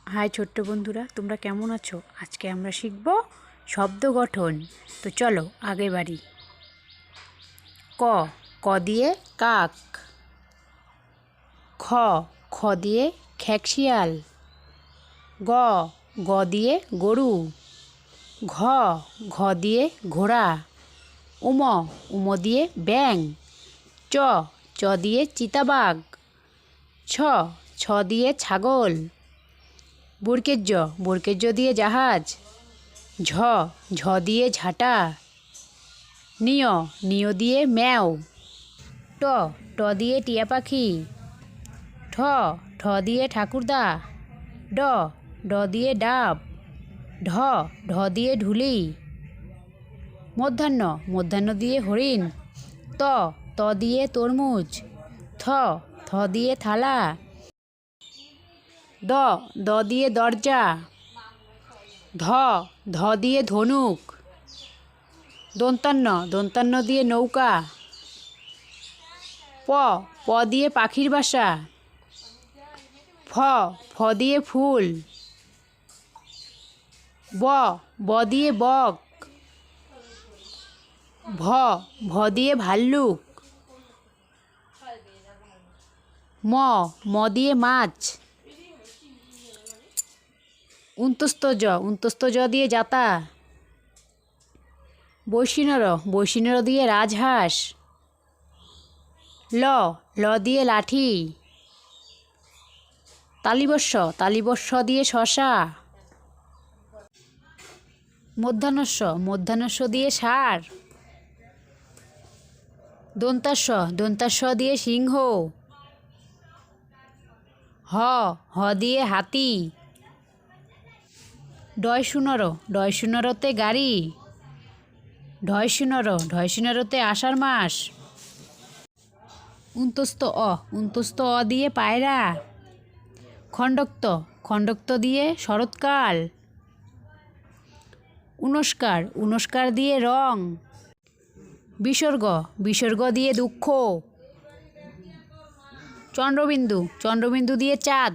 High ছোট্ট বন্ধুরা, তোমরা কেমন আছো? আজকে আমরা শিখব শব্দ গঠন। তো চলো আগে বাড়ি। ক ক দিয়ে কাক। খ খ দিয়ে খ্যাকশিয়াল। গ গ দিয়ে গরু। ঘ ঘ দিয়ে ঘোড়া। উম উম দিয়ে ব্যাঙ। চ চ দিয়ে চিতাবাঘ। ছ ছ দিয়ে ছাগল। বর্গের জ দিয়ে জাহাজ। ঝ ঝ দিয়ে ঝাঁটা। নিয় নিয় দিয়ে ম্যাও। ট ট দিয়ে টিয়া পাখি। ঠ ঠ দিয়ে ঠাকুরদা। ড ড দিয়ে ডাব। ঢ ঢ দিয়ে ঢুলি। মধ্যাহ্ন দিয়ে হরিণ। ত ত দিয়ে তরমুজ। থ থ দিয়ে থালা। দ দ দিয়ে দরজা। ধ ধ দিয়ে ধনুক। দন্তান্ন দিয়ে নৌকা। প প দিয়ে পাখির বাসা। ফ ফ দিয়ে ফুল। ব ব দিয়ে বক। ভ ভ দিয়ে ভাল্লুক। ম ম দিয়ে মাছ। উন্তস্ত জ দিয়ে জাতা। বৈশিনর দিয়ে রাজহাঁস। ল ল দিয়ে লাঠি। তালিবস্য দিয়ে শশা। মধ্যাহ্নস্য দিয়ে ষাঁড়। দন্তাস্য দিয়ে সিংহ। হ দিয়ে হাতি। ডয়শুনরতে গাড়ি। ঢয়শুনরতে আষাঢ় মাস। উন্তস্ত অ দিয়ে পায়রা। খণ্ডক্ত দিয়ে শরৎকাল। উনস্কার দিয়ে রং। বিসর্গ দিয়ে দুঃখ। চন্দ্রবিন্দু দিয়ে চাঁদ।